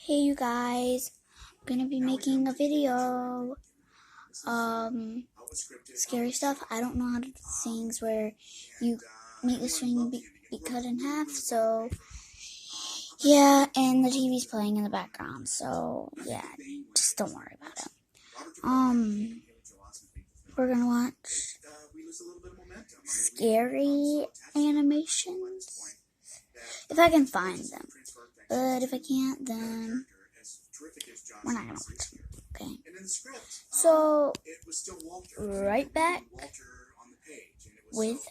Hey you guys, I'm gonna be making a video. Scary stuff. I don't know how to do things where you make the screen be cut in half, so yeah, and the TV's playing in the background, so yeah, just don't worry about it. We're gonna watch scary animations, if I can find them. But if I can't, then we're not gonna watch them. Okay. So, right back with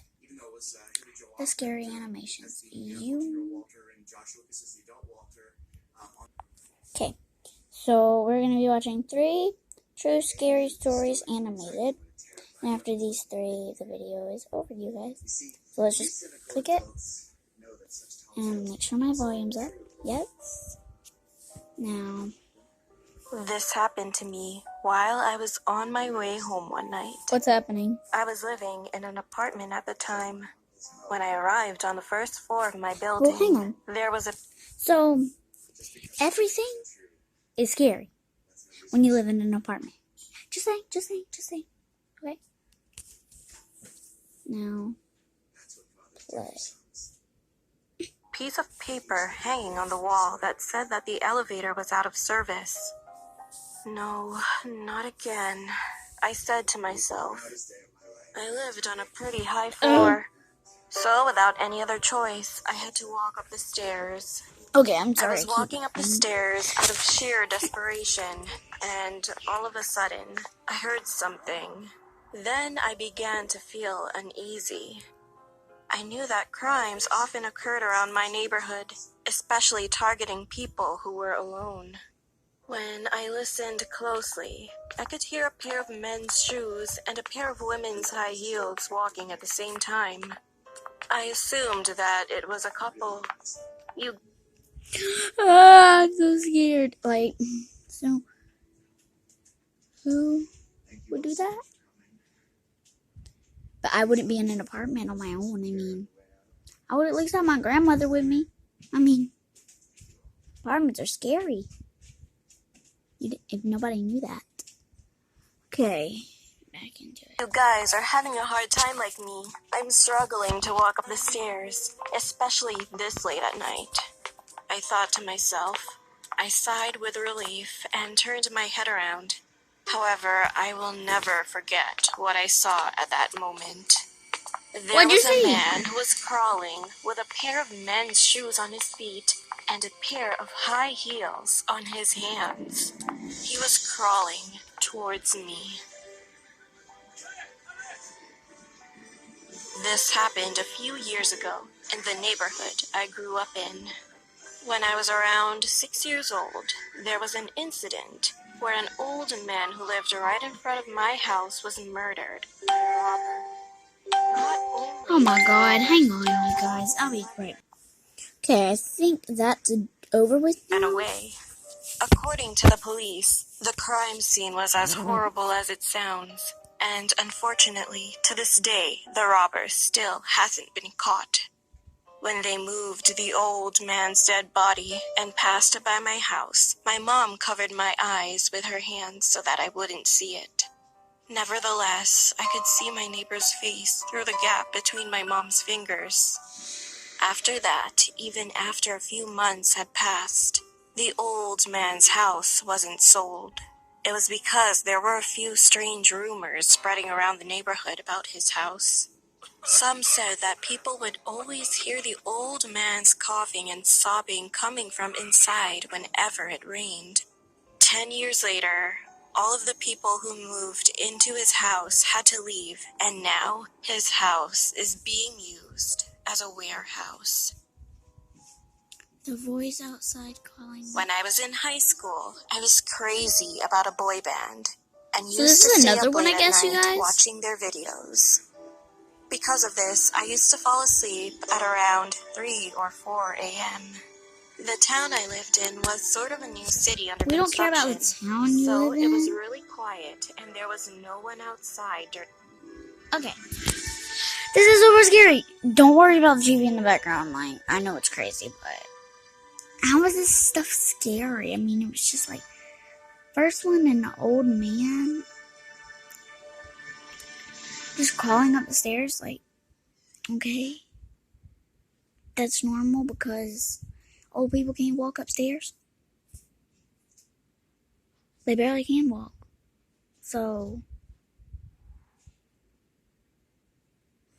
the scary animations. Okay. So, we're gonna be watching 3 True Scary Stories animated. And after these 3, the video is over, you guys. So let's just click it. And make sure my volume's up. Yes. Now. This happened to me while I was on my way home one night. What's happening? I was living in an apartment at the time. When I arrived on the first floor of my building, well, hang on. There was a... So, everything is scary when you live in an apartment. Just say. Okay? Now, play. Piece of paper hanging on the wall that said that the elevator was out of service. No, not again, I said to myself. I lived on a pretty high floor, so without any other choice, I had to walk up the stairs. Okay, I'm sorry. I was walking up the stairs out of sheer desperation, and all of a sudden, I heard something. Then I began to feel uneasy. I knew that crimes often occurred around my neighborhood, especially targeting people who were alone. When I listened closely, I could hear a pair of men's shoes and a pair of women's high heels walking at the same time. I assumed that it was a couple. I'm so scared. So, who would do that? But I wouldn't be in an apartment on my own. I would at least have my grandmother with me. Apartments are scary. If nobody knew that. Okay, back into it. You guys are having a hard time like me. I'm struggling to walk up the stairs, especially this late at night. I thought to myself. I sighed with relief and turned my head around. However, I will never forget what I saw at that moment. There was a man who was crawling with a pair of men's shoes on his feet and a pair of high heels on his hands. He was crawling towards me. This happened a few years ago in the neighborhood I grew up in. When I was around 6 years old, there was an incident where an old man who lived right in front of my house was murdered by a robber. Oh my god, hang on you guys, I'll be right. Okay, I think that's over with now. And away. According to the police, the crime scene was as horrible as it sounds, and unfortunately, to this day, the robber still hasn't been caught. When they moved the old man's dead body and passed by my house, my mom covered my eyes with her hands so that I wouldn't see it. Nevertheless, I could see my neighbor's face through the gap between my mom's fingers. After that, even after a few months had passed, the old man's house wasn't sold. It was because there were a few strange rumors spreading around the neighborhood about his house. Some said that people would always hear the old man's coughing and sobbing coming from inside whenever it rained. 10 years later, all of the people who moved into his house had to leave, and now his house is being used as a warehouse. The voice outside calling me. When I was in high school, I was crazy about a boy band, and So used to stay another up one, late I guess, at you night guys? watching their videos. Because of this, I used to fall asleep at around 3 or 4 a.m. The town I lived in was sort of a new city under construction. We don't care about the town you so live in. it was really quiet, and there was no one outside during... Okay. This is super scary. Don't worry about the TV in the background. I know it's crazy, but how is this stuff scary? I mean, it was just like, first one, an old man just crawling up the stairs, like, okay, that's normal because old people can't walk upstairs. They barely can walk. So,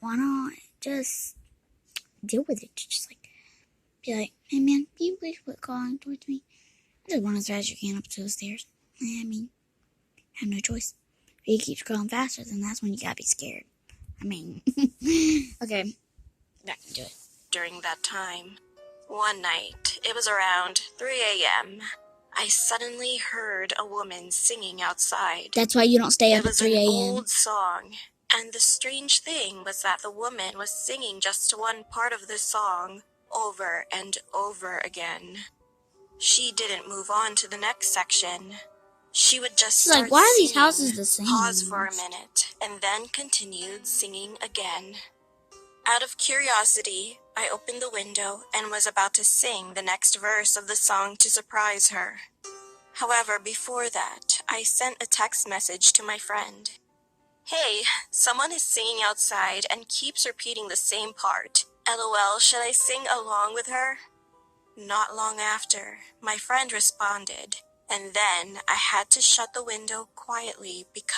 why not just deal with it? Just like, be like, hey man, can you please quit calling towards me? I just run as fast as you can up to the stairs. I mean, have no choice. If he keeps crawling faster, then that's when you gotta be scared. I mean, okay, back into it. During that time, one night, it was around 3 a.m., I suddenly heard a woman singing outside. That's why you don't stay up It at was 3 an a.m. old song, and the strange thing was that the woman was singing just one part of the song over and over again. She didn't move on to the next section. She would just She's start like, why are these singing, houses the same? pause for a minute, and then continued singing again. Out of curiosity, I opened the window and was about to sing the next verse of the song to surprise her. However, before that, I sent a text message to my friend. Hey, someone is singing outside and keeps repeating the same part. LOL, should I sing along with her? Not long after, my friend responded, and then I had to shut the window quietly because